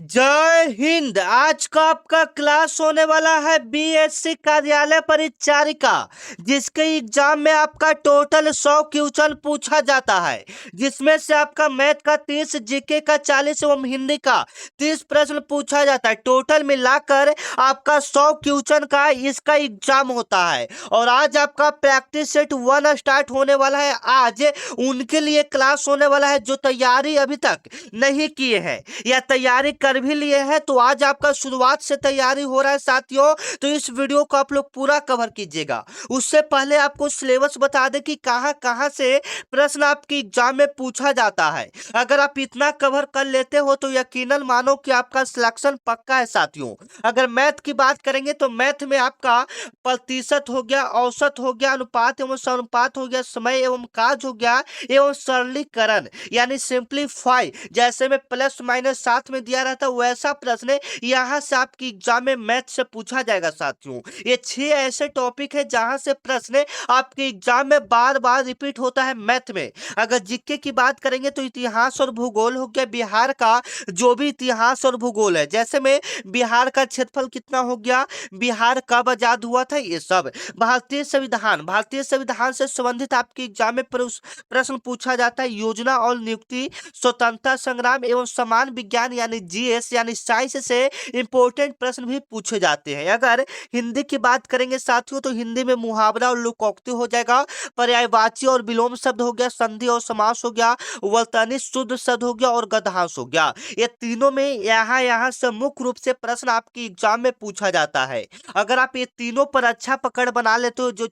जय हिंद। आज का आपका क्लास होने वाला है बीएससी कार्यालय परिचारिका, जिसके एग्जाम में आपका टोटल 100 क्वेश्चन पूछा जाता है, जिसमें से आपका मैथ का 30, जीके का 40 एवं हिंदी का 30 प्रश्न पूछा जाता है। टोटल मिलाकर आपका 100 क्वेश्चन का इसका एग्जाम होता है। और आज आपका प्रैक्टिस सेट 1 स्टार्ट होने वाला है। आज उनके लिए क्लास होने वाला है जो तैयारी अभी तक नहीं किए हैं या तैयारी कर भी लिए हैं। तो आज आपका शुरुआत से तैयारी हो रहा है साथियों, तो इस वीडियो को आप लोग पूरा कवर कीजिएगा। उससे पहले आपको सिलेबस बता दें कि कहां कहां से प्रश्न आपके एग्जाम में पूछा जाता है। अगर आप इतना कवर कर लेते हो तो यकीनन मानो कि आपका सिलेक्शन पक्का है साथियों। अगर मैथ की बात करेंगे तो मैथ में आपका प्रतिशत हो गया, औसत हो गया, अनुपात एवं समानुपात हो गया, समय एवं काज हो गया, एवं सरलीकरण यानी सिंप्लीफाई, जैसे में प्लस माइनस साथ में दिया रहता वैसा प्रश्न यहाँ से आपकी एग्जाम में मैथ से पूछा जाएगा साथियों। ये 6 ऐसे टॉपिक है जहां से प्रश्न आपके एग्जाम में बार बार रिपीट होता है मैथ में। अगर जीके की बात करेंगे तो इतिहास और भूगोल हो गया, बिहार का जो भी इतिहास और भूगोल है, जैसे में बिहार का क्षेत्रफल कितना हो गया, बिहार कब आजाद हुआ था, ये सब। भारतीय संविधान से संबंधित आपके एग्जाम में प्रश्न पूछा जाता है। योजना और नियुक्ति, स्वतंत्रता संग्राम एवं समान विज्ञान यानी जीएस यानी साइंस से इंपॉर्टेंट प्रश्न भी पूछे जाते हैं। अगर हिंदी की बात करेंगे साथियों तो हिंदी में मुहावरा और लोकोक्ति हो जाएगा, पर्यायवाची और विलोम शब्द हो गया, संधि और समास हो गया, वर्तनी शुद्ध शब्द हो गया और गद्यांश हो गया। ये तीनों में यहाँ यहाँ से मुख्य रूप से प्रश्न आपकी एग्जाम में पूछा जाता है। अगर आप ये तीनों पर अच्छा पकड़ बना लेते हो, जो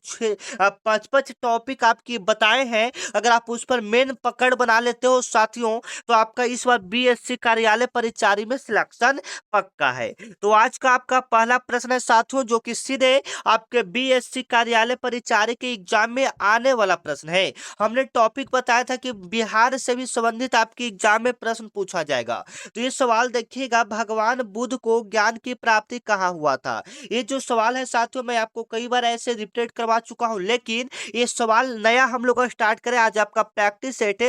5-5 टॉपिक आपकी बताए हैं, अगर आप उस पर मेन पकड़ बना लेते हो साथियों, तो आपका इस बार बीएससी कार्यालय परिचारी में सिलेक्शन पक्का है। तो आज का आपका पहला प्रश्न है साथियों, जो कि सीधे आपके बीएससी कार्यालय परिचारी के एग्जाम में आने वाला प्रश्न है। हमने टॉपिक बताया था कि बिहार से भी संबंधित आपके एग्जाम में प्रश्न पूछा जाएगा। तो ये सवाल देखिएगा, भगवान बुद्ध को ज्ञान की प्राप्ति कहाँ हुआ था। ये जो सवाल है साथियों, मैं आपको कई बार ऐसे रिपीट करवा चुका हूं, लेकिन ये सवाल नया हम लोग स्टार्ट करें। आज आपका प्रैक्टिस सेट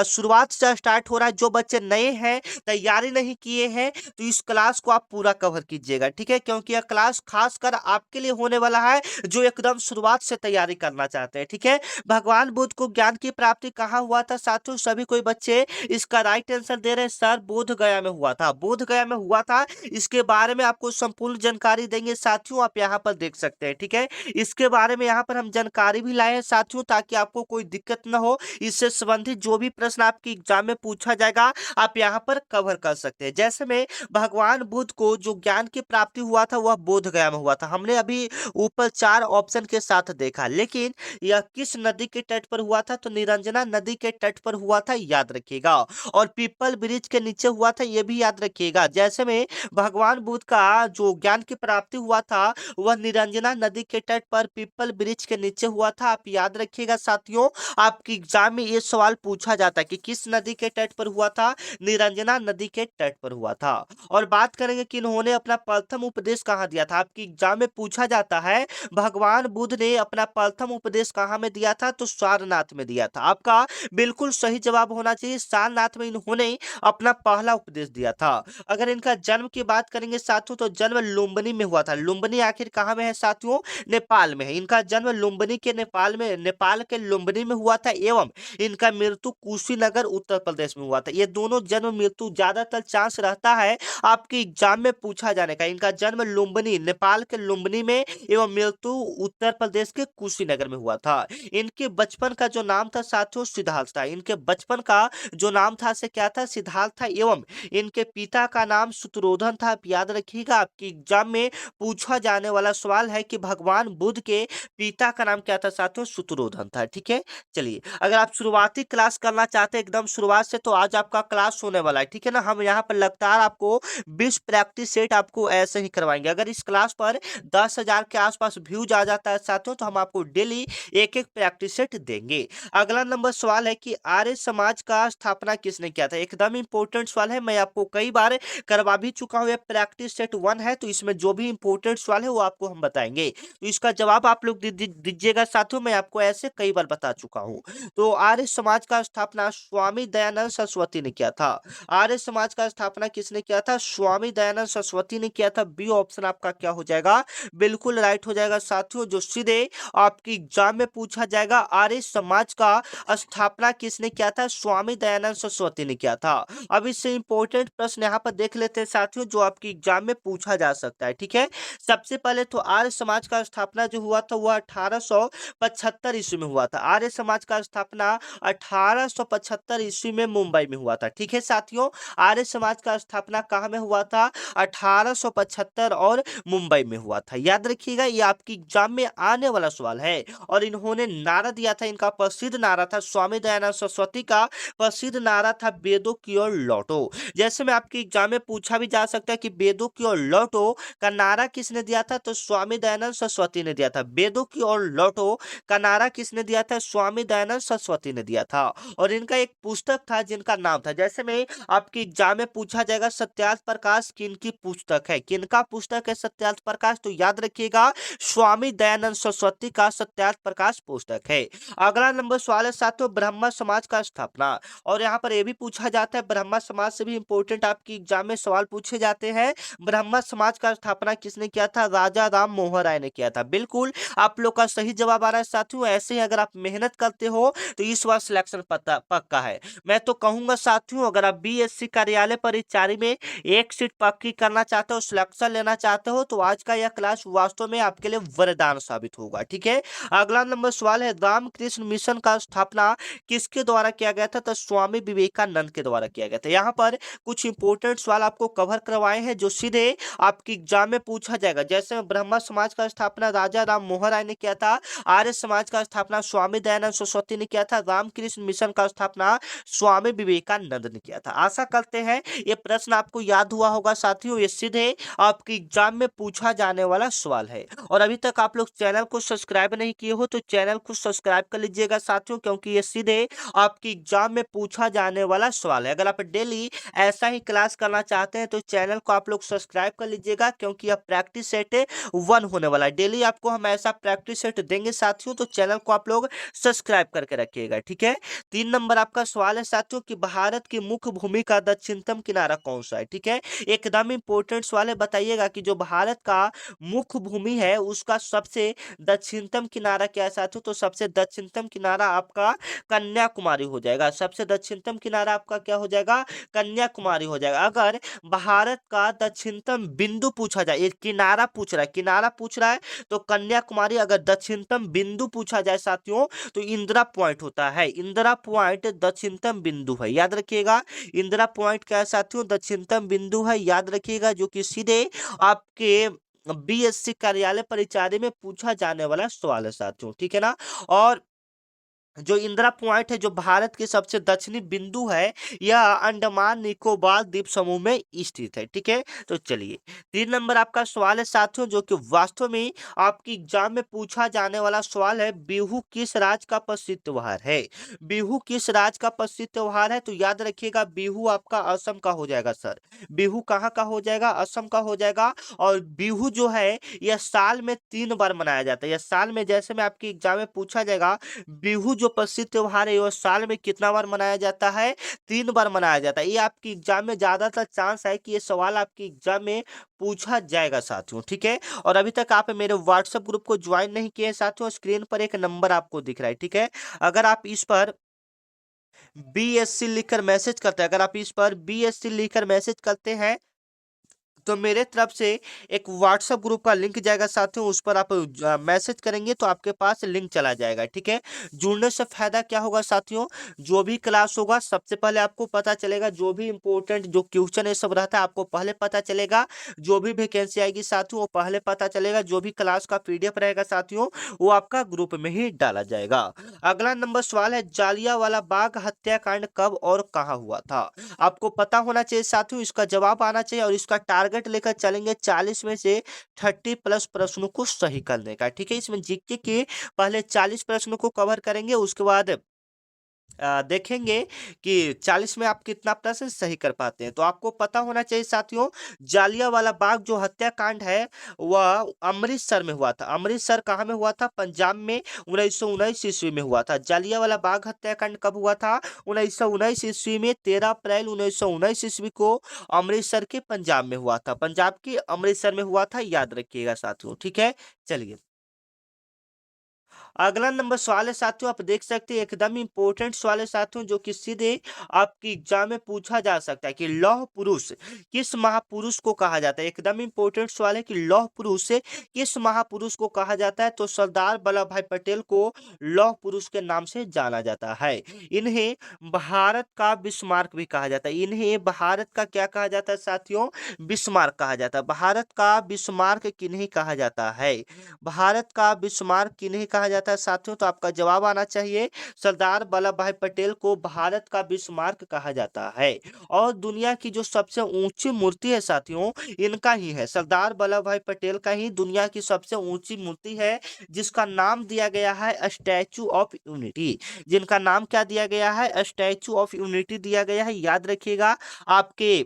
शुरुआत से स्टार्ट हो रहा है। जो बच्चे नए हैं, तैयारी नहीं किए हैं, तो इस क्लास को आप पूरा कवर कीजिएगा, ठीक है, क्योंकि यह क्लास खासकर आपके लिए होने वाला है जो एकदम शुरुआत से तैयारी करना चाहते हैं, ठीक है। भगवान बुद्ध को ज्ञान की प्राप्ति कहाँ हुआ था साथियों, सभी कोई बच्चे इसका राइट आंसर दे रहे हैं, सर बोध गया में हुआ था, बोध गया में हुआ था। इसके बारे में आपको संपूर्ण जानकारी देंगे साथियों, आप यहाँ पर देख सकते हैं, ठीक है। इसके बारे में यहाँ पर हम जानकारी भी लाए हैं साथियों, ताकि आपको कोई दिक्कत न हो। इससे संबंधित जो भी प्रश्न आपके एग्जाम में पूछा जाएगा आप यहाँ पर कवर कर सकते हैं। जैसे में भगवान बुद्ध को जो ज्ञान की प्राप्ति हुआ था वह बोध गया में हुआ था, हमने अभी ऊपर 4 ऑप्शन के साथ देखा। लेकिन यह किस नदी के तट पर हुआ था, तो निरंजना नदी के तट पर हुआ था, याद रखिएगा। और पीपल ब्रिज के नीचे हुआ था, यह भी याद रखिएगा। जैसे में भगवान बुद्ध का जो ज्ञान की प्राप्ति हुआ था वह निरंजना नदी के तट पर पीपल ब्रिज के नीचे हुआ था, आप याद रखिएगा साथियों। आपके एग्जाम में ये सवाल पूछा जाता है कि किस नदी के तट पर हुआ था, निरंजना नदी के तट पर हुआ था। और बात करेंगे कि इन्होंने अपना प्रथम उपदेश कहाँ दिया था, आपके एग्जाम में पूछा जाता है भगवान बुद्ध ने अपना प्रथम उपदेश कहाँ में दिया था, तो सारनाथ में दिया था। आपका बिल्कुल सही जवाब होना चाहिए, सारनाथ में इन्होंने अपना पहला उपदेश दिया था। अगर इनका जन्म की बात करेंगे साथियों तो जन्म लुम्बिनी में हुआ था। लुम्बिनी आखिर कहाँ में है साथियों, नेपाल में है। इनका जन्म लुम्बिनी के नेपाल के लुम्बिनी में हुआ था, एवं इनका मृत्यु कुशीनगर उत्तर प्रदेश में हुआ था। ये दोनों जन्म मृत्यु ज्यादातर चांस रहता है आपके एग्जाम में पूछा जाने का। इनका जन्म लुम्बिनी नेपाल के लुम्बिनी में एवं मृत्यु उत्तर प्रदेश के कुशीनगर में हुआ था। इनके बचपन का जो नाम था साथियों सिद्धार्थ था। इनके बचपन का जो नाम था से क्या था, सिद्धार्थ था। एवं इनके पिता का नाम शुतुरोधन था, आप याद रखिएगा। आपके एग्जाम में पूछा जाने वाला सवाल है कि भगवान बुद्ध के पिता का नाम क्या था साथियों, शुतुरोधन था, ठीक है। चलिए, अगर आप शुरुआती क्लास करना चाहते हैं एकदम शुरुआत से, तो आज आपका क्लास होने वाला है, ठीक है ना। हम यहाँ पर लगातार आपको 20 प्रैक्टिस सेट आपको ऐसे ही करवाएंगे। अगर इस क्लास पर 10,000 के आसपास व्यूज आ जाता है साथियों, तो हम आपको डेली एक एक प्रैक्टिस सेट देंगे। अगला नंबर सवाल है कि आर्य समाज का स्थापना किसने किया था। एकदम इंपॉर्टेंट सवाल है, मैं आपको कई बार करवा भी चुका हूँ। प्रैक्टिस सेट 1 है, तो इसमें जो भी इंपॉर्टेंट सवाल है वो आपको हम बताएंगे। तो इसका जवाब आप लोग दीजिएगा साथियों, मैं आपको ऐसे कई बार बता चुका हूँ। तो आर्य समाज का स्थापना स्वामी दयानंद सरस्वती ने किया था। आर्य समाज का स्थापना किसने किया था? स्वामी दयानंद सरस्वती ने किया था। बी ऑप्शन आपका क्या हो जाएगा? बिल्कुल राइट हो जाएगा साथियों। जो सीधे आपकी एग्जाम में पूछा जाएगा, आर्य समाज का स्थापना किसने किया था? स्वामी दयानंद सरस्वती ने किया था। अब इससे इंपॉर्टेंट प्रश्न यहाँ पर देख लेते हैं साथियों, जो आपकी एग्जाम में पूछा जा सकता है। ठीक है, सबसे पहले तो आर्य समाज का स्थापना जो हुआ था वह 1875 ईस्वी में हुआ था। आर्य समाज का स्थापना 1875 ईस्वी में मुंबई में हुआ था। ठीक है साथियों, आर्य समाज का स्थापना कहाँ में हुआ था? 1875 और मुंबई में हुआ था। याद रखिएगा, ये आपकी एग्जाम में आने वाला सवाल है। और इन्होंने नारा दिया था, इनका प्रसिद्ध नारा था, स्वामी दयानंद सरस्वती का प्रसिद्ध नारा था, वेदों की ओर लौटो। जैसे में आपकी एग्जाम में पूछा भी जा सकता है कि वेदों की ओर लौटो का नारा किसने दिया था? तो स्वामी दयानंद सरस्वती ने दिया था। वेदों की ओर लौटो का नारा किसने दिया था? स्वामी दयानंद सरस्वती ने दिया था। और इनका एक पुस्तक था जिनका नाम था, जैसे में आपकी एग्जाम में पूछा जाएगा सत्यार्थ प्रकाश किनकी पुस्तक है, किनका पुस्तक है सत्यार्थ प्रकाश? तो याद रखिएगा, स्वामी दयानंद सरस्वती का सत्यार्थ प्रकाश पुस्तक है। अगला नंबर सवाल है साथियों, ब्रह्मा समाज का स्थापना। और यहाँ पर यह भी पूछा जाता है, ब्रह्मा समाज से भी इंपोर्टेंट आपकी एग्जाम में सवाल पूछे जाते हैं। ब्रह्मा समाज का स्थापना किसने किया था? राजा राम मोहन राय ने किया था। बिल्कुल आप लोग का सही जवाब आ रहा है साथियों। ऐसे ही अगर आप मेहनत करते हो तो इस बार सिलेक्शन पक्का है। मैं तो कहूंगा साथियों, अगर आप बीएससी कार्यालय परिचारी में एक सीट पक्की करना चाहते हो, सिलेक्शन लेना चाहते हो, तो आज का यह क्लास वास्तव में आपके लिए वरदान साबित होगा। ठीक है, अगला नंबर सवाल है, रामकृष्ण मिशन का स्थापना किसके द्वारा किया गया था? तो स्वामी विवेकानंद के द्वारा किया गया था। यहाँ पर कुछ इंपोर्टेंट सवाल आपको कवर करवाए हैं जो सीधे आपकी एग्जाम में पूछा जाएगा। जैसे ब्रह्मा समाज का स्थापना राजा राम मोहन राय ने किया था, आर्य समाज का स्थापना स्वामी दयानंद सरस्वती ने किया था, रामकृष्ण मिशन का स्थापना स्वामी विवेकानंद ने किया था। आशा करते हैं ये प्रश्न आपको याद हुआ होगा साथियों। ये सीधे आपकी एग्जाम में पूछा जाने वाला सवाल है। और अभी तक आप लोग चैनल को सब्सक्राइब नहीं किए हो तो चैनल को सब्सक्राइब कर लीजिएगा साथियों, क्योंकि ये सीधे आपकी एग्जाम में पूछा जाने वाला सवाल है। अगर आप डेली ऐसा ही क्लास करना चाहते हैं तो चैनल को आप लोग सब्सक्राइब कर लीजिएगा, क्योंकि यह प्रैक्टिस सेट 1 होने वाला है। डेली आपको हम ऐसा प्रैक्टिस सेट देंगे साथियों, तो चैनल को आप लोग सब्सक्राइब करके रखिएगा। ठीक है, 3 नंबर आपका सवाल है साथियों कि भारत की मुख्य भूमि का दक्षिणतम किनारा कौन सा है? ठीक है, एकदम इंपॉर्टेंट सवाल है। बताइएगा कि जो भारत का मुख्य भूमि है उसका सबसे दक्षिणतम किनारा क्या है साथियों? तो सबसे दक्षिणतम किनारा आपका कन्याकुमारी हो जाएगा। सबसे दक्षिणतम किनारा आपका क्या हो जाएगा? कन्याकुमारी हो जाएगा। अगर भारत का दक्षिणतम बिंदु पूछा जाए, ये किनारा पूछ रहा है, किनारा पूछ रहा है तो कन्याकुमारी। अगर दक्षिणतम बिंदु पूछा जाए साथियों तो इंदिरा पॉइंट होता है। इंदिरा पॉइंट दक्षिणतम बिंदु है, याद रखिएगा। इंदिरा पॉइंट क्या है साथियों? दक्षिणतम बिंदु है, याद रखिएगा, जो कि सीधे आपके बीएससी कार्यालय परिचारी में पूछा जाने वाला सवाल है साथियों। ठीक है ना। और जो इंदिरा पॉइंट है, जो भारत के सबसे दक्षिणी बिंदु है, यह अंडमान निकोबार द्वीप समूह में स्थित है। ठीक है, तो चलिए 3 नंबर आपका सवाल है साथियों, जो कि वास्तव में आपकी एग्जाम में पूछा जाने वाला सवाल है, बिहू किस राज्य का प्रसिद्ध त्योहार है? बिहू किस राज्य का प्रसिद्ध त्योहार है? तो याद रखिएगा, बिहू आपका असम का हो जाएगा सर। बिहू कहाँ का हो जाएगा? असम का हो जाएगा। और बिहू जो है यह साल में 3 बार मनाया जाता है। यह साल में, जैसे में आपकी एग्जाम में पूछा जाएगा, बिहू जो प्रसिद्ध त्योहार है वह साल में कितना बार मनाया जाता है? 3 बार मनाया जाता है। ये आपकी एग्जाम में ज्यादातर चांस है कि ये सवाल आपकी एग्जाम में पूछा जाएगा साथियों। ठीक है, और अभी तक आप मेरे व्हाट्सएप ग्रुप को ज्वाइन नहीं किए साथियों, स्क्रीन पर एक नंबर आपको दिख रहा है। ठीक है, अगर आप इस पर बीएससी लिखकर मैसेज करते हैं, अगर आप इस पर बीएससी लिखकर मैसेज करते हैं तो मेरे तरफ से एक व्हाट्सएप ग्रुप का लिंक जाएगा साथियों, उस पर आप मैसेज करेंगे तो आपके पास लिंक चला जाएगा। ठीक है, जुड़ने से फायदा क्या होगा साथियों? जो भी क्लास होगा सबसे पहले आपको पता चलेगा, जो भी इंपॉर्टेंट जो क्वेश्चन है सब रहता है आपको पहले पता चलेगा, जो भी वैकेंसी आएगी साथियों वो पहले पता चलेगा, जो भी क्लास का पीडीएफ रहेगा साथियों वो आपका ग्रुप में ही डाला जाएगा। अगला नंबर सवाल है, जालियांवाला बाग हत्याकांड कब और कहाँ हुआ था? आपको पता होना चाहिए साथियों, इसका जवाब आना चाहिए। और इसका टारगेट लेकर चलेंगे 40 में से 30 प्लस प्रश्नों को सही करने का। ठीक है, इसमें जीके के पहले 40 प्रश्नों को कवर करेंगे, उसके बाद देखेंगे कि 40 में आप कितना प्रश्न सही कर पाते हैं। तो आपको पता होना चाहिए साथियों, जालियांवाला बाग जो हत्याकांड है वह अमृतसर में हुआ था। अमृतसर कहाँ में हुआ था? पंजाब में 1919 ईस्वी में हुआ था। जालियांवाला बाग हत्याकांड कब हुआ था? 1919 ईस्वी में 13 अप्रैल 1919 ईस्वी को अमृतसर के पंजाब में हुआ था। पंजाब के अमृतसर में हुआ था, याद रखिएगा साथियों। ठीक है, चलिए अगला नंबर सवाल है साथियों, आप देख सकते हैं एकदम इंपॉर्टेंट सवाल है साथियों, जो कि सीधे आपकी एग्जाम में पूछा जा सकता है कि लौह पुरुष किस महापुरुष को कहा जाता है। एकदम इंपॉर्टेंट सवाल है कि लौह पुरुष किस महापुरुष को कहा जाता है। तो सरदार वल्लभ भाई पटेल को लौह पुरुष के नाम से जाना जाता है। इन्हें भारत का बिस्मार्क भी कहा जाता है। इन्हें भारत का क्या कहा जाता है साथियों? बिस्मार्क कहा जाता है। भारत का बिस्मार्क किन्हें कहा जाता है? भारत का बिस्मार्क किन्हें कहा जाता है साथियों? तो आपका जवाब आना चाहिए, सरदार वल्लभ भाई पटेल को भारत का बिस्मार्क कहा जाता है। और दुनिया की जो सबसे ऊंची मूर्ति है साथियों, इनका ही है, सरदार वल्लभ भाई पटेल का ही दुनिया की सबसे ऊंची मूर्ति है, जिसका नाम दिया गया है स्टैचू ऑफ यूनिटी। जिनका नाम क्या दिया गया है? स्टैचू ऑफ यूनिटी दिया गया है, याद रखिएगा। आपके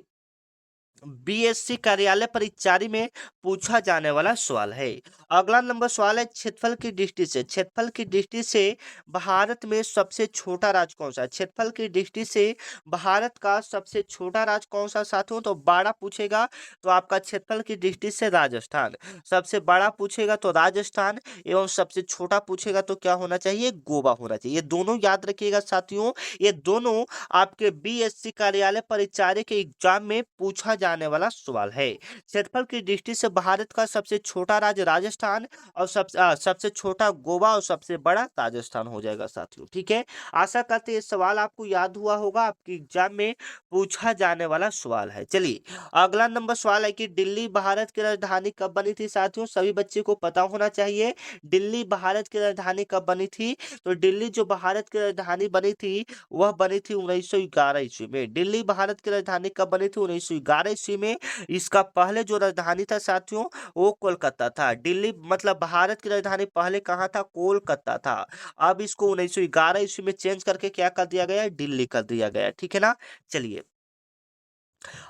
बीएससी कार्यालय परिचारी में पूछा जाने वाला सवाल है। अगला नंबर सवाल है क्षेत्रफल की दृष्टि से, क्षेत्रफल की दृष्टि से भारत में सबसे छोटा राज्य कौन सा है? क्षेत्रफल की दृष्टि से भारत का सबसे छोटा राज्य कौन सा साथियों? तो बड़ा पूछेगा तो आपका क्षेत्रफल की दृष्टि से राजस्थान, सबसे बड़ा पूछेगा तो राजस्थान, एवं सबसे छोटा पूछेगा तो क्या होना चाहिए? गोवा होना चाहिए। ये दोनों याद रखिएगा साथियों, ये दोनों आपके बीएससी कार्यालय परिचारी के एग्जाम में पूछा जाने वाला सवाल है। क्षेत्रफल की दृष्टि से भारत का सबसे छोटा राज्य राजस्थान, और सबसे छोटा गोवा, और सबसे बड़ा राजस्थान हो जाएगा साथियों। ठीक है, आशा करते हैं ये सवाल आपको याद हुआ होगा, आपके एग्जाम में पूछा जाने वाला सवाल है। चलिए अगला नंबर सवाल है कि दिल्ली भारत की राजधानी कब बनी थी साथियों? सभी बच्चे को पता होना चाहिए, दिल्ली भारत की राजधानी कब बनी थी। तो दिल्ली जो भारत की राजधानी बनी थी वह बनी थी 1911 ईस्वी में। दिल्ली भारत की राजधानी कब बनी थी? 1911 ईस्वी में। इसका पहले जो राजधानी था साथियों वो कोलकाता था। दिल्ली मतलब भारत की राजधानी पहले कहाँ था? कोलकाता था। अब इसको 1911 ईस्वी में चेंज करके क्या कर दिया गया? दिल्ली कर दिया गया। ठीक है ना, चलिए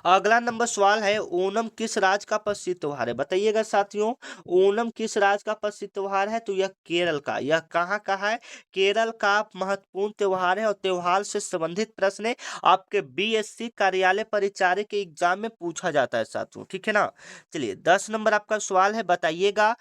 अगला नंबर सवाल है, ओणम किस राज्य का प्रसिद्ध त्योहार है? बताइएगा साथियों, ओणम किस राज्य का प्रसिद्ध त्योहार है? तो यह केरल का, यह कहाँ का है? केरल का महत्वपूर्ण त्योहार है। और त्योहार से संबंधित प्रश्न आपके बीएससी कार्यालय परिचारी के एग्जाम में पूछा जाता है साथियों। ठीक है ना, चलिए 10 नंबर आपका सवाल है, बताइएगा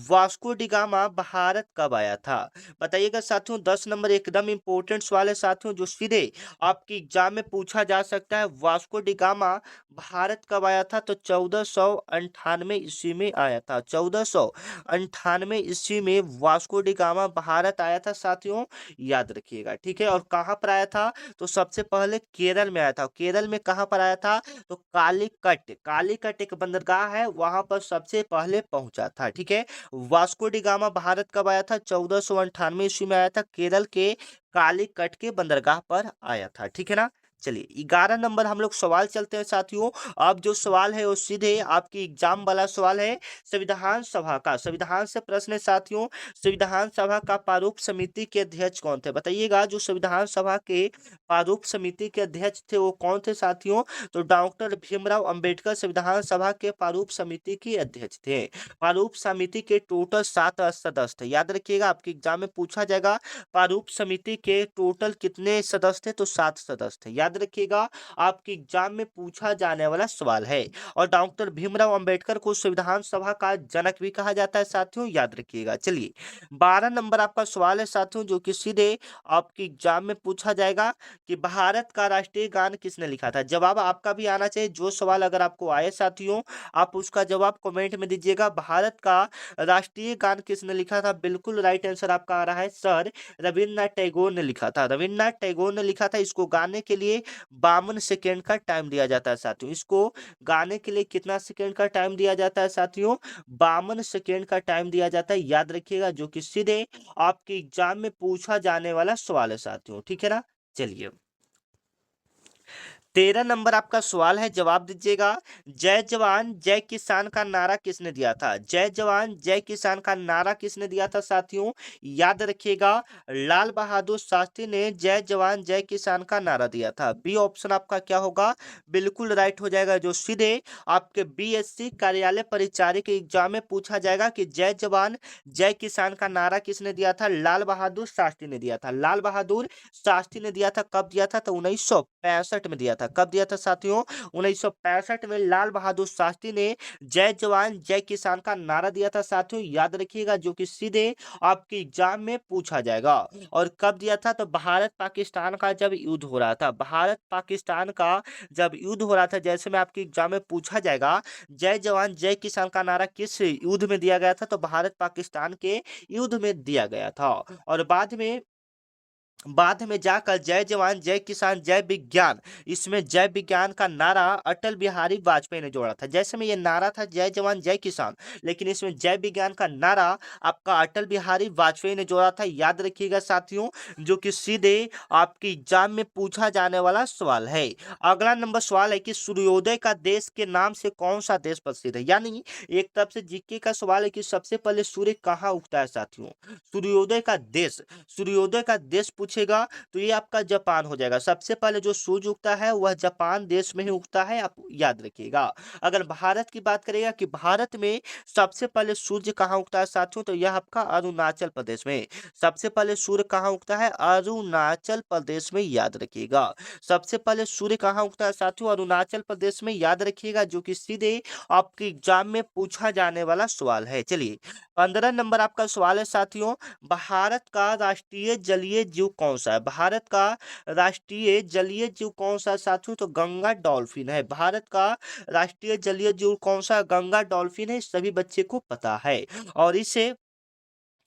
वास्को डी गामा भारत कब आया था? बताइएगा साथियों, 10 नंबर एकदम इंपॉर्टेंट सवाल है साथियों, जो सीधे आपके एग्जाम में पूछा जा सकता है। वास्को डी गामा भारत कब आया था? तो 1498 ईस्वी में आया था। 1498 ईस्वी में वास्को डी गामा भारत आया था साथियों, याद रखिएगा। ठीक है, और कहाँ पर आया था? तो सबसे पहले केरल में आया था। केरल में कहाँ पर आया था? तो कालीकट, कालीकट एक बंदरगाह है, वहां पर सबसे पहले पहुंचा था। ठीक है, वास्को डी गामा भारत कब आया था? 1498 ईस्वी में आया था, केरल के कालीकट के बंदरगाह पर आया था। ठीक है ना, चलिए 11 नंबर हम लोग सवाल चलते हैं साथियों। अब जो सवाल है वो सीधे आपकी एग्जाम वाला सवाल है, संविधान सभा का। संविधान से प्रश्न है साथियों, संविधान सभा का प्रारूप समिति के अध्यक्ष कौन थे? बताइएगा, जो संविधान सभा के प्रारूप समिति के अध्यक्ष थे वो कौन थे साथियों? तो डॉक्टर भीमराव अंबेडकर संविधान सभा के प्रारूप समिति के अध्यक्ष थे। प्रारूप समिति के टोटल 7 सदस्य थे, याद रखिएगा, आपके एग्जाम में पूछा जाएगा प्रारूप समिति के टोटल कितने सदस्य थे? तो 7 सदस्य थे, याद रखिएगा, आपके एग्जाम में पूछा जाने वाला सवाल है। और डॉक्टर भीमराव अंबेडकर को संविधान सभा का जनक भी कहा जाता है साथियों, याद रखिएगा। चलिए 12 नंबर आपका सवाल है साथियों, जो कि सीधे आपके एग्जाम में पूछा जाएगा कि भारत का राष्ट्रीय गान किसने लिखा था? जवाब आपका भी आना चाहिए, जो सवाल अगर आपको आए साथियों आप उसका जवाब कमेंट में दीजिएगा। भारत का राष्ट्रीय गान किसने लिखा था? बिल्कुल राइट आंसर आपका आ रहा है सर, रविन्द्रनाथ टैगोर ने लिखा था। रविन्द्रनाथ टैगोर ने लिखा था। इसको गाने के लिए 52 सेकेंड का टाइम दिया जाता है साथियों। इसको गाने के लिए कितना सेकेंड का टाइम दिया जाता है साथियों? 52 सेकेंड का टाइम दिया जाता है, याद रखिएगा, जो कि सीधे आपके एग्जाम में पूछा जाने वाला सवाल है साथियों। ठीक है ना, चलिए 13 नंबर आपका सवाल है, जवाब दीजिएगा। जय जवान जय किसान का नारा किसने दिया था? जय जवान जय किसान का नारा किसने दिया था साथियों? याद रखिएगा, लाल बहादुर शास्त्री ने जय जवान जय किसान का नारा दिया था। बी ऑप्शन आपका क्या होगा? बिल्कुल राइट हो जाएगा, जो सीधे आपके बीएससी कार्यालय परिचारी के एग्जाम में पूछा जाएगा कि जय जवान जय किसान का नारा किसने दिया था? लाल बहादुर शास्त्री ने दिया था। लाल बहादुर शास्त्री ने दिया था। कब दिया था? तो 1965 में दिया था। कब दिया था साथियों? 1965 में लाल बहादुर शास्त्री ने जय जवान जय किसान का नारा दिया था साथियों, याद रखिएगा, जो कि सीधे आपके एग्जाम में पूछा जाएगा। और कब दिया था? तो भारत पाकिस्तान का जब युद्ध हो रहा था, भारत पाकिस्तान का जब युद्ध हो रहा था, जैसे में आपके एग्जाम में पूछा जाएगा जय जवान जय किसान का नारा किस युद्ध में दिया गया था, तो भारत पाकिस्तान के युद्ध में दिया गया था। और बाद में जाकर जय जवान जय किसान जय विज्ञान, इसमें जय विज्ञान का नारा अटल बिहारी वाजपेयी ने जोड़ा था। जैसे में ये नारा था जय जवान जय किसान, लेकिन इसमें जय विज्ञान का नारा आपका अटल बिहारी वाजपेयी ने जोड़ा था। याद रखिएगा साथियों, जो कि सीधे आपके एग्जाम में पूछा जाने वाला सवाल है। अगला नंबर सवाल है कि सूर्योदय का देश के नाम से कौन सा देश प्रसिद्ध है? यानी एक तरफ से जीके का सवाल है कि सबसे पहले सूर्य कहाँ उगता है साथियों। सूर्योदय का देश पूछेगा तो ये आपका जापान हो जाएगा। सबसे पहले जो सूर्य उगता है वह जापान देश में ही उगता है, आप याद रखिएगा। अगर भारत की बात करेगा कि भारत में सबसे पहले सूर्य कहाँ उगता है साथियों, तो यह आपका अरुणाचल प्रदेश में। सबसे पहले सूर्य कहाँ उगता है? अरुणाचल प्रदेश में, याद रखिएगा। सबसे पहले सूर्य कहाँ उगता है साथियों? अरुणाचल प्रदेश में, याद रखिएगा, जो कि सीधे आपके एग्जाम में पूछा जाने वाला सवाल है। चलिए 15 नंबर आपका सवाल है साथियों, भारत का राष्ट्रीय जलीय जीव कौन सा है? भारत का राष्ट्रीय जलीय जीव कौन सा है साथियों? तो गंगा डॉल्फिन है। भारत का राष्ट्रीय जलीय जीव कौन सा? गंगा डॉल्फिन है, सभी बच्चे को पता है। और इसे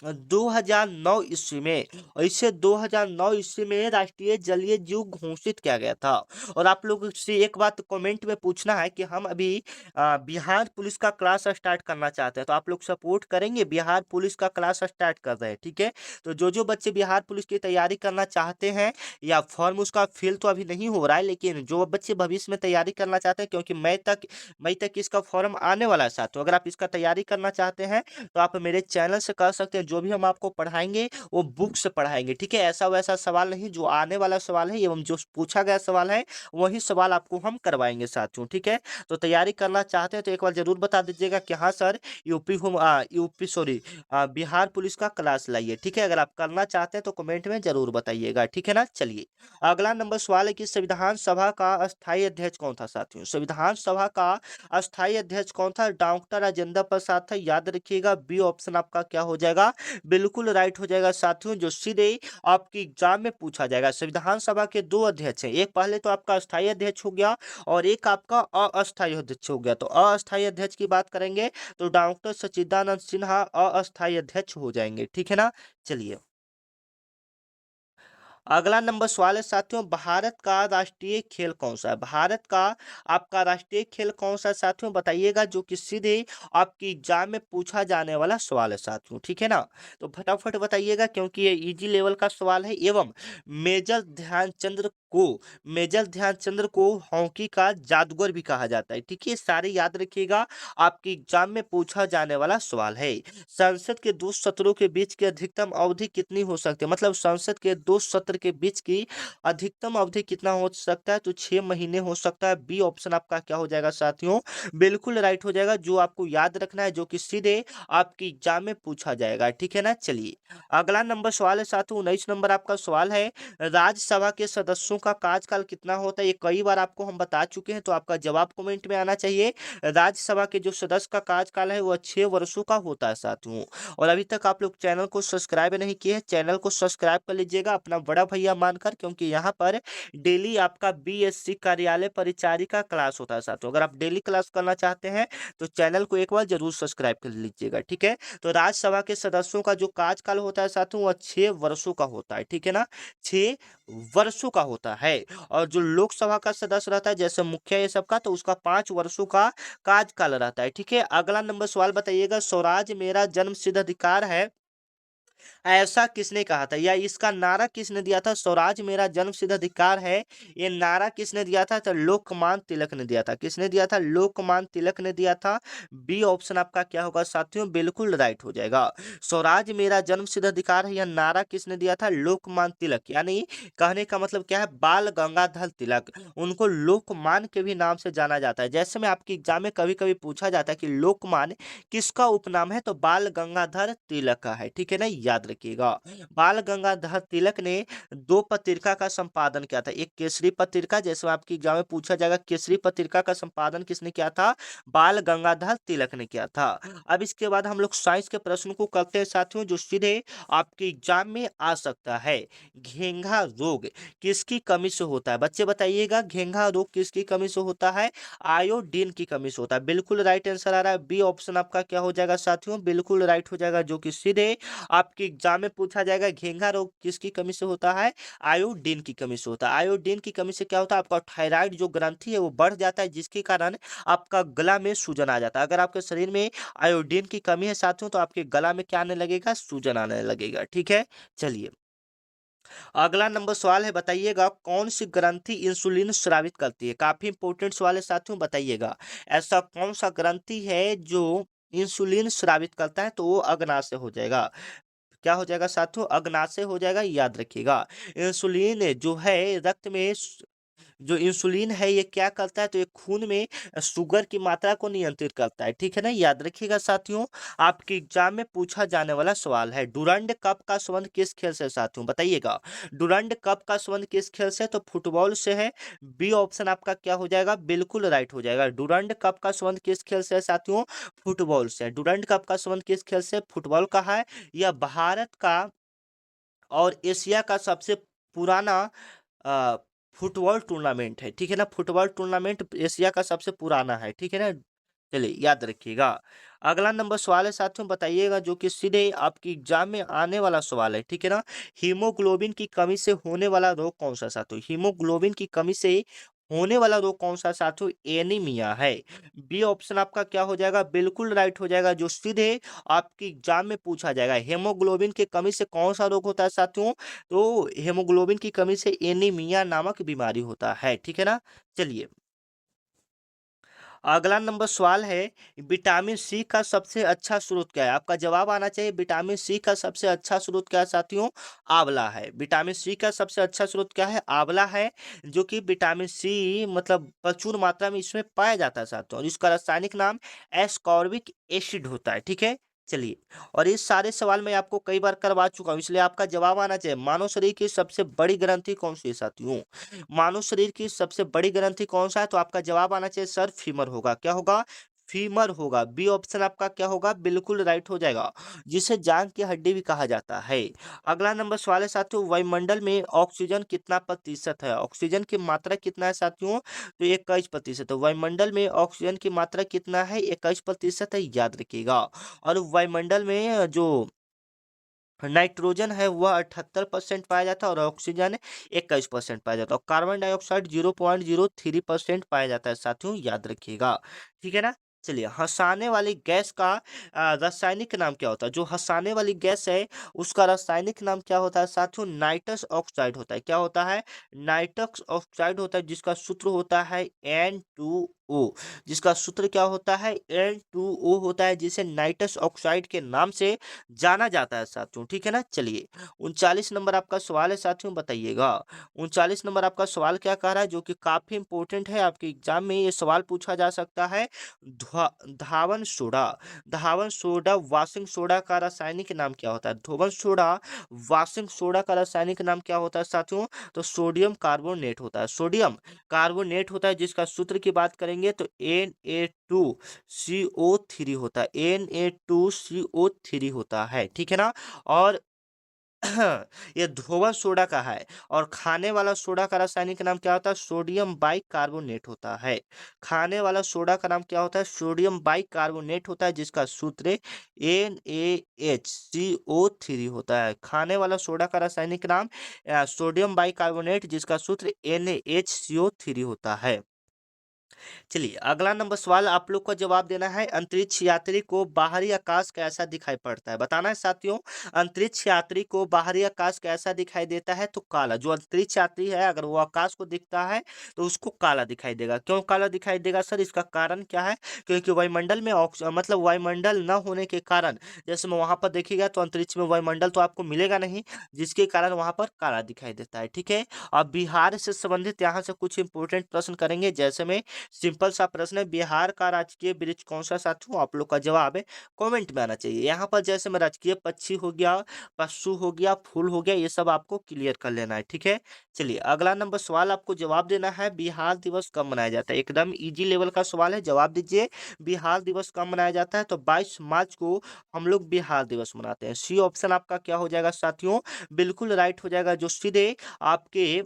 2009 ईस्वी में, और इसे 2009 ईस्वी में राष्ट्रीय जलीय जीव घोषित किया गया था। और आप लोग से एक बात कमेंट में पूछना है कि हम अभी बिहार पुलिस का क्लास स्टार्ट करना चाहते हैं, तो आप लोग सपोर्ट करेंगे? बिहार पुलिस का क्लास स्टार्ट कर रहे हैं, ठीक है। तो जो जो बच्चे बिहार पुलिस की तैयारी करना चाहते हैं, या फॉर्म उसका फिल तो अभी नहीं हो रहा है, लेकिन जो बच्चे भविष्य में तैयारी करना चाहते हैं, क्योंकि मई तक इसका फॉर्म आने वाला है साथियों, अगर आप इसका तैयारी करना चाहते हैं तो आप मेरे चैनल से कर सकते हैं। जो भी हम आपको पढ़ाएंगे वो बुक से पढ़ाएंगे, ठीक है। ऐसा वैसा सवाल नहीं, जो आने वाला सवाल है एवं जो पूछा गया सवाल है वही सवाल आपको हम करवाएंगे साथियों, ठीक है। तो तैयारी करना चाहते हैं तो एक बार जरूर बता दीजिएगा कि हाँ sir, UP sorry Bihar police का क्लास लाइए, ठीक है। अगर आप करना चाहते हैं तो कमेंट में जरूर बताइएगा, ठीक है ना। चलिए अगला नंबर सवाल है कि संविधान सभा का अस्थायी अध्यक्ष कौन था साथियों? संविधान सभा का अस्थायी अध्यक्ष कौन था? डॉक्टर राजेंद्र प्रसाद था, याद रखिएगा। बी ऑप्शन आपका क्या हो जाएगा? बिल्कुल राइट हो जाएगा साथियों, जो सीधे आपके एग्जाम में पूछा जाएगा। संविधान सभा के दो अध्यक्ष हैं, एक पहले तो आपका अस्थायी अध्यक्ष हो गया और एक आपका अस्थायी अध्यक्ष हो गया। तो अस्थायी अध्यक्ष की बात करेंगे तो डॉक्टर सच्चिदानंद सिन्हा अस्थायी अध्यक्ष हो जाएंगे, ठीक है ना। चलिए अगला नंबर सवाल है साथियों, भारत का राष्ट्रीय खेल कौन सा है? भारत का आपका राष्ट्रीय खेल कौन सा है साथियों, बताइएगा, जो कि सीधे आपके एग्जाम में पूछा जाने वाला सवाल है साथियों, ठीक है ना। तो फटाफट बताइएगा, क्योंकि ये इजी लेवल का सवाल है एवं मेजर ध्यानचंद्र को मेजर ध्यानचंद्र को हॉकी का जादूगर भी कहा जाता है, ठीक है। सारे याद रखिएगा, आपके एग्जाम में पूछा जाने वाला सवाल है। संसद के दो सत्रों के बीच की अधिकतम अवधि कितनी हो सकती है? मतलब संसद के दो सत्र के बीच की अधिकतम अवधि कितना हो सकता है? तो 6 महीने हो सकता है। बी ऑप्शन आपका क्या हो जाएगा साथियों? बिल्कुल राइट हो जाएगा, जो आपको याद रखना है, जो कि सीधे आपके एग्जाम में पूछा जाएगा, ठीक है ना। चलिए अगला नंबर सवाल है साथियों, 19 नंबर आपका सवाल है, राज्यसभा के सदस्यों का कार्यकाल कितना होता है? ये कई बार आपको हम बता चुके हैं, तो आपका जवाब कमेंट में आना चाहिए। राज्यसभा के जो सदस्य का कार्यकाल है वह 6 वर्षों का होता है साथियों। और अभी तक आप लोग चैनल को सब्सक्राइब नहीं किए हैं, चैनल को सब्सक्राइब कर लीजिएगा अपना बड़ा भैया मानकर, क्योंकि यहाँ पर डेली आपका बीएससी कार्यालय परिचारी का क्लास होता है साथियों। अगर आप डेली क्लास करना चाहते हैं तो चैनल को एक बार जरूर सब्सक्राइब कर लीजिएगा, ठीक है। तो राज्यसभा के सदस्यों का जो कार्यकाल होता है साथियों वह 6 वर्षों का होता है, ठीक है ना। 6 वर्षों का होता है। और जो लोकसभा का सदस्य रहता है, जैसे मुखिया ये सब का, तो उसका 5 वर्षों का कार्यकाल रहता है, ठीक है। अगला नंबर सवाल बताइएगा, स्वराज मेरा जन्मसिद्ध अधिकार है ऐसा किसने कहा था या इसका नारा किसने दिया था? स्वराज मेरा जन्मसिद्ध अधिकार है। ये नारा किसने दिया था? तो लोकमान तिलक ने दिया था। किसने दिया था? लोकमान तिलक ने दिया था। बी ऑप्शन आपका क्या होगा साथियों? बिल्कुल राइट हो जाएगा। स्वराज मेरा जन्मसिद्ध अधिकार है, यह नारा किसने दिया था? लोकमान तिलक। यानी कहने का मतलब क्या है? बाल गंगाधर तिलक। उनको लोकमान के भी नाम से जाना जाता है। जैसे में आपकी एग्जाम में कभी कभी पूछा जाता है कि लोकमान किसका उपनाम है, तो बाल गंगाधर तिलक का है। ठीक है ना, याद रखिएगा। बाल गंगाधर तिलक ने दो पत्रिका का संपादन किया था। एक केसरी पत्रिका, जैसे आपकी एग्जाम में पूछा जाएगा केसरी पत्रिका का संपादन किसने किया था? बाल गंगाधर तिलक ने किया था। अब इसके बाद हम लोग साइंस के प्रश्न को करते हैं साथियों, जो सीधे आपके एग्जाम में आ सकता है। घेंघा रोग किसकी कमी से होता है? बच्चे बताइएगा, घेंघा रोग किसकी कमी से होता है? आयोडीन की कमी से होता है। बिल्कुल राइट आंसर आ रहा है। बी ऑप्शन आपका क्या हो जाएगा साथियों? बिल्कुल राइट हो जाएगा, जो कि सीधे आपके एग्जाम में पूछा जाएगा। घेंघा रोग किसकी कमी से होता है? आयोडीन की कमी से होता है। आयोडीन की कमी से क्या होता है? आपका थायराइड जो ग्रंथि है वो बढ़ जाता है, जिसके कारण आपका गला में सूजन आ जाता है। अगर आपके शरीर में आयोडीन की कमी है साथियों, तो आपके गला में क्या आने लगेगा? सूजन आने लगेगा। ठीक है, चलिए अगला नंबर सवाल है, बताइएगा कौन सी ग्रंथि इंसुलिन स्रावित करती है? काफी इंपॉर्टेंट सवाल है साथियों, बताइएगा ऐसा कौन सा ग्रंथि है जो इंसुलिन स्रावित करता है? तो वो अग्नाशय हो जाएगा। क्या हो जाएगा साथियों? अग्नाशय हो जाएगा, याद रखिएगा। इंसुलिन जो है रक्त में जो इंसुलिन है ये क्या करता है? तो ये खून में शुगर की मात्रा को नियंत्रित करता है। ठीक है ना, याद रखिएगा साथियों। आपके एग्जाम में पूछा जाने वाला सवाल है, डुरंड कप का संबंध किस खेल से? साथियों बताइएगा, डुरंड कप का संबंध किस खेल से? तो फुटबॉल से है। बी ऑप्शन आपका क्या हो जाएगा? बिल्कुल राइट हो जाएगा। डुरंड कप का संबंध किस खेल से है साथियों? फुटबॉल से। डुरंड कप का संबंध किस खेल से? फुटबॉल का है। यह भारत का और एशिया का सबसे पुराना अ, फुटबॉल टूर्नामेंट है। ठीक है ना, फुटबॉल टूर्नामेंट एशिया का सबसे पुराना है। ठीक है ना, चलिए याद रखिएगा। अगला नंबर सवाल है साथियों, बताइएगा जो कि सीधे आपकी एग्जाम में आने वाला सवाल है। ठीक है ना, हीमोग्लोबिन की कमी से होने वाला रोग कौन सा साथियों? हीमोग्लोबिन की कमी से होने वाला रोग कौन सा साथियों? एनीमिया है। बी ऑप्शन आपका क्या हो जाएगा? बिल्कुल राइट हो जाएगा, जो सीधे आपकी एग्जाम में पूछा जाएगा। हेमोग्लोबिन की कमी से कौन सा रोग होता है साथियों? तो हेमोग्लोबिन की कमी से एनीमिया नामक बीमारी होता है। ठीक है ना, चलिए अगला नंबर सवाल है, विटामिन सी का सबसे अच्छा स्रोत क्या है? आपका जवाब आना चाहिए। विटामिन सी का सबसे अच्छा स्रोत क्या है साथियों? आंवला है। विटामिन सी का सबसे अच्छा स्रोत क्या है? आंवला है, जो कि विटामिन सी मतलब प्रचुर मात्रा में इसमें पाया जाता है साथियों, और इसका रासायनिक नाम एस्कॉर्बिक एसिड होता है। ठीक है, चलिए और इस सारे सवाल मैं आपको कई बार करवा चुका हूँ, इसलिए आपका जवाब आना चाहिए। मानव शरीर की सबसे बड़ी ग्रंथि कौन सी है साथियों? मानव शरीर की सबसे बड़ी ग्रंथि कौन सा है? तो आपका जवाब आना चाहिए सर, फीमर होगा। क्या होगा? फीमर होगा। बी ऑप्शन आपका क्या होगा? बिल्कुल राइट हो जाएगा, जिसे जांग की हड्डी भी कहा जाता है। अगला नंबर सवाल है साथियों, वायुमंडल में ऑक्सीजन कितना प्रतिशत है? ऑक्सीजन की मात्रा कितना है साथियों? तो 21%। तो वायुमंडल में ऑक्सीजन की मात्रा कितना है? 21% है, याद रखिएगा। और वायुमंडल में जो नाइट्रोजन है वह 78% पाया जाता है, और ऑक्सीजन 21% पाया जाता है, और कार्बन डाइऑक्साइड 0.03% पाया जाता है साथियों, याद रखिएगा। ठीक है ना, चलिए हंसाने वाली गैस का रासायनिक नाम क्या होता है? जो हंसाने वाली गैस है उसका रासायनिक नाम क्या होता है साथियों? नाइट्रस ऑक्साइड होता है। क्या होता है? नाइट्रस ऑक्साइड होता है, जिसका सूत्र होता है N2O। जिसका सूत्र क्या होता है? N2O होता है, जिसे नाइट्रस ऑक्साइड के नाम से जाना जाता है साथियों। ठीक है ना, चलिए 39 नंबर आपका सवाल है साथियों, बताइएगा 39 नंबर आपका सवाल क्या कह रहा है, जो कि काफी इंपॉर्टेंट है। आपके एग्जाम में ये सवाल पूछा जा सकता है। धावन सोडा, धावन सोडा वॉशिंग सोडा का रासायनिक नाम क्या होता है? धोवन सोडा वॉशिंग सोडा का रासायनिक नाम क्या होता है साथियों? तो सोडियम कार्बोनेट होता है। सोडियम कार्बोनेट होता है, जिसका सूत्र की बात करेंगे तो Na2CO3 होता है। Na2CO3 होता है। ठीक है ना, और ये धोवन सोडा का है। और खाने वाला सोडा का रासायनिक नाम क्या होता है? सोडियम बाइकार्बोनेट होता है। खाने वाला सोडा का नाम क्या होता है? सोडियम बाइकार्बोनेट होता है, जिसका सूत्र NaHCO3 होता है। खाने वाला सोडा का रासायनिक नाम सोडियम बाइकार्बोनेट, जिसका सूत्र NaHCO3 होता है। चलिए अगला नंबर सवाल आप लोग को जवाब देना है। अंतरिक्ष यात्री को बाहरी आकाश कैसा दिखाई पड़ता है? बताना है साथियों। अंतरिक्ष यात्री को बाहरी आकाश कैसा दिखाई देता है? तो काला। जो अंतरिक्ष यात्री है अगर वो आकाश को दिखता है तो उसको काला दिखाई देगा। क्यों काला दिखाई देगा सर? इसका कारण क्या है? क्योंकि वायुमंडल में मतलब वायुमंडल न होने के कारण, जैसे मैं वहां पर देखिएगा तो अंतरिक्ष में वायुमंडल तो आपको मिलेगा नहीं, जिसके कारण वहां पर काला दिखाई देता है। ठीक है। अब बिहार से संबंधित यहाँ से कुछ इंपोर्टेंट प्रश्न करेंगे। जैसे में सिंपल सा प्रश्न है, बिहार का राजकीय वृक्ष कौन सा? साथियों आप लोग का जवाब है कमेंट में आना चाहिए। यहाँ पर जैसे में राजकीय पक्षी हो गया, पशु हो गया, फूल हो गया, ये सब आपको क्लियर कर लेना है। ठीक है। चलिए अगला नंबर सवाल आपको जवाब देना है। बिहार दिवस कब मनाया जाता है? एकदम इजी लेवल का सवाल है, जवाब दीजिए। बिहार दिवस कब मनाया जाता है? तो 22 मार्च को हम लोग बिहार दिवस मनाते हैं। सी ऑप्शन आपका क्या हो जाएगा साथियों? बिल्कुल राइट हो जाएगा, जो सीधे आपके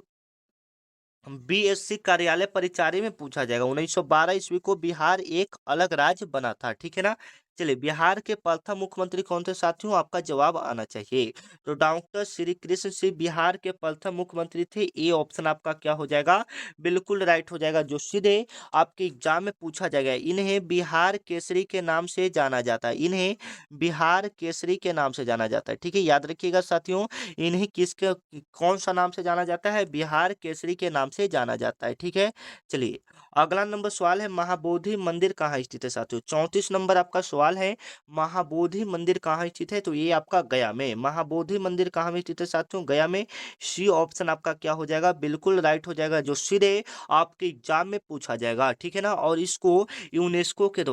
बीएससी कार्यालय परिचारी में पूछा जाएगा। 1912 ईस्वी को बिहार एक अलग राज्य बना था। ठीक है ना। चलिए बिहार के प्रथम मुख्यमंत्री कौन थे साथियों? आपका जवाब आना चाहिए। तो डॉक्टर श्री कृष्ण सिंह बिहार के प्रथम मुख्यमंत्री थे। ए ऑप्शन आपका क्या हो जाएगा? बिल्कुल राइट हो जाएगा, जो सीधे आपके एग्जाम में पूछा जाएगा। इन्हें बिहार केसरी के नाम से जाना जाता है। इन्हें बिहार केसरी के नाम से जाना जाता है। ठीक है, याद रखिएगा साथियों। इन्हें किसके कौन सा नाम से जाना जाता है? बिहार केसरी के नाम से जाना जाता है। ठीक है। चलिए अगला नंबर सवाल है, महाबोधि मंदिर कहाँ स्थित है साथियों? 34 नंबर आपका सवाल है, महाबोधि मंदिर कहाँ स्थित है? तो ये आपका गया में। महाबोधि मंदिर कहाँ में स्थित है साथियों? गया में। सी ऑप्शन आपका क्या हो जाएगा? बिल्कुल राइट हो जाएगा, जो सीधे आपके एग्जाम में पूछा जाएगा। ठीक है ना। और इसको यूनेस्को के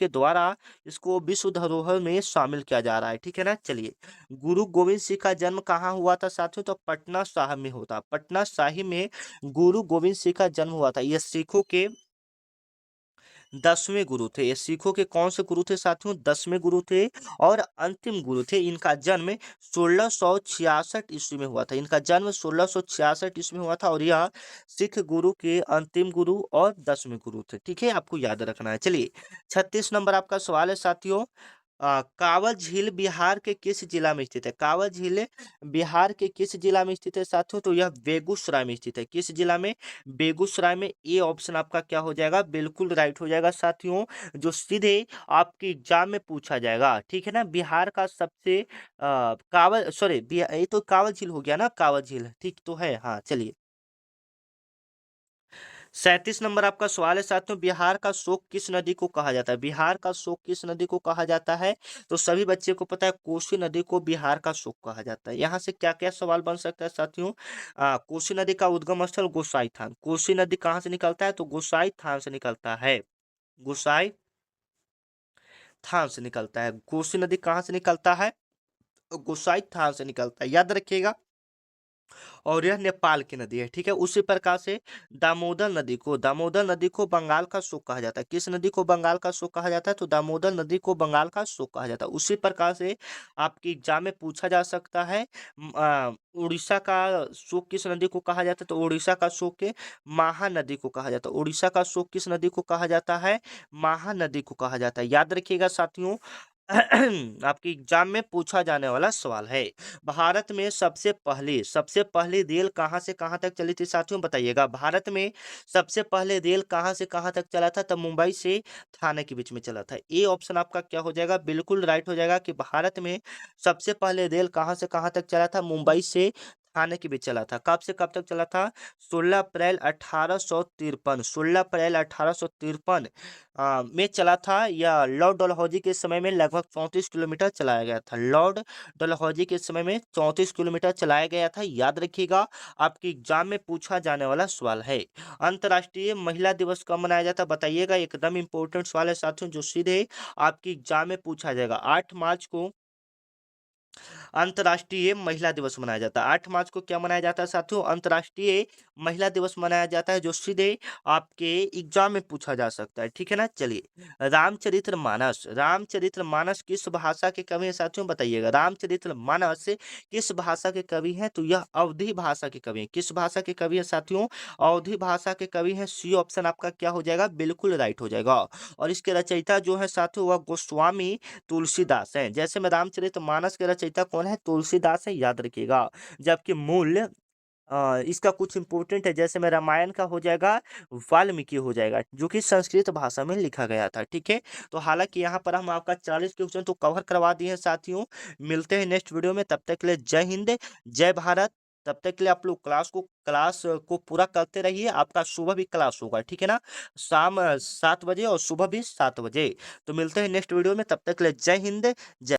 द्वारा इसको विश्व धरोहर में शामिल किया जा रहा है। ठीक है ना। चलिए गुरु गोविंद सिंह का जन्म कहाँ हुआ था साथियों? तो पटना साहिब में होता। पटना साहिब में गुरु गोविंद सिंह का जन्म हुआ था। ये सिखों के 10वें गुरु थे। ये सिखों के कौन से गुरु थे साथियों? 10वें गुरु थे और अंतिम गुरु थे। इनका जन्म 1666 ईस्वी में हुआ था। इनका जन्म 1666 ईस्वी में हुआ था और यह सिख गुरु के अंतिम गुरु और 10वें गुरु थे। ठीक है, आपको याद रखना है। चलिए 36 नंबर आपका सवाल है साथियों। कांवड़ झील बिहार के किस जिला में स्थित है? कांवड़ झील बिहार के किस जिला में स्थित है साथियों? तो यह बेगूसराय में स्थित है। किस जिला में? बेगूसराय में। ए ऑप्शन आपका क्या हो जाएगा? बिल्कुल राइट हो जाएगा साथियों, जो सीधे आपके एग्जाम में पूछा जाएगा। ठीक है ना। बिहार का सबसे कांवड़ सॉरी ये तो कांवड़ झील हो गया ना, कांवड़ झील ठीक तो है। हाँ चलिए 37 नंबर आपका सवाल है साथियों, बिहार का शोक किस नदी को कहा जाता है? बिहार का शोक किस नदी को कहा जाता है? तो सभी बच्चे को पता है, कोसी नदी को बिहार का शोक कहा जाता है। यहाँ से क्या क्या सवाल बन सकता है साथियों? कोसी नदी का उद्गम स्थल गोसाई थान। कोसी नदी कहाँ से निकलता है? तो गोसाई थान से निकलता है। गोसाई थान से निकलता है। कोसी नदी कहाँ से निकलता है? गोसाई थान से निकलता है, याद रखिएगा। और यह नेपाल की नदी है। ठीक है। उसी प्रकार से दामोदर नदी को बंगाल का शोक कहा जाता है। किस नदी को बंगाल का शोक कहा जाता है? तो दामोदर नदी को बंगाल का शोक कहा जाता है। उसी प्रकार से आपके एग्जाम में पूछा जा सकता है, उड़ीसा का शोक किस नदी को कहा जाता है? तो उड़ीसा का शोक के महानदी को कहा जाता है। उड़ीसा का शोक किस नदी को कहा जाता है? महानदी को कहा जाता है। याद रखिएगा साथियों। आपके एग्जाम में पूछा जाने वाला सवाल है। भारत में सबसे पहली रेल कहाँ से कहाँ तक चली थी साथियों? बताइएगा। भारत में सबसे पहले रेल कहाँ से कहाँ तक चला था? तब मुंबई से थाने के बीच में चला था। ए ऑप्शन आपका क्या हो जाएगा? बिल्कुल राइट हो जाएगा कि भारत में सबसे पहले रेल कहाँ से कहाँ तक चला था? मुंबई से थाने के बीच चला था। कब से कब तक चला था? 16 अप्रैल 1853। 16 अप्रैल 1853 में चला था। या लॉर्ड डलहौजी के समय में लगभग 34 किलोमीटर चलाया गया था। लॉर्ड डलहौजी के समय में 34 किलोमीटर चलाया गया था। याद रखिएगा, आपके एग्जाम में पूछा जाने वाला सवाल है। अंतर्राष्ट्रीय महिला दिवस कब मनाया जाता है? बताइएगा। एकदम इंपॉर्टेंट सवाल है साथियों, जो सीधे आपके एग्जाम में पूछा जाएगा। 8 मार्च को अंतर्राष्ट्रीय महिला दिवस मनाया जाता है। 8 मार्च को क्या मनाया जाता है साथियों? अंतर्राष्ट्रीय महिला दिवस मनाया जाता है, जो सीधे आपके एग्जाम में पूछा जा सकता है। ठीक है ना। चलिए रामचरितमानस किस भाषा के कवि हैं साथियों? बताइएगा। रामचरितमानस किस भाषा के कवि हैं? तो यह अवधी भाषा के कवि हैं। किस भाषा के कवि हैं साथियों? अवधी भाषा के कवि हैं। सी ऑप्शन आपका क्या हो जाएगा? बिल्कुल राइट हो जाएगा। और इसके रचयिता जो है साथियों, वह गोस्वामी तुलसीदास हैं। जैसे में रामचरितमानस के रचयिता कौन है? तुलसीदास है, याद रखिएगा। जबकि मूल इसका कुछ इम्पोर्टेंट है, जैसे में रामायण का हो जाएगा वाल्मीकि हो जाएगा, जो कि संस्कृत भाषा में लिखा गया था। ठीक है, तो हालांकि यहाँ पर हम आपका 40 क्वेश्चन तो कवर करवा दिए हैं साथियों। मिलते हैं नेक्स्ट वीडियो में, तब तक के लिए जय हिंद, जय भारत। तब तक के लिए आप लोग क्लास को पूरा करते रहिए। आपका सुबह भी क्लास होगा, ठीक है ना, शाम 7 बजे और सुबह भी 7 बजे। तो मिलते हैं नेक्स्ट वीडियो में, तब तक के लिए जय हिंद, जय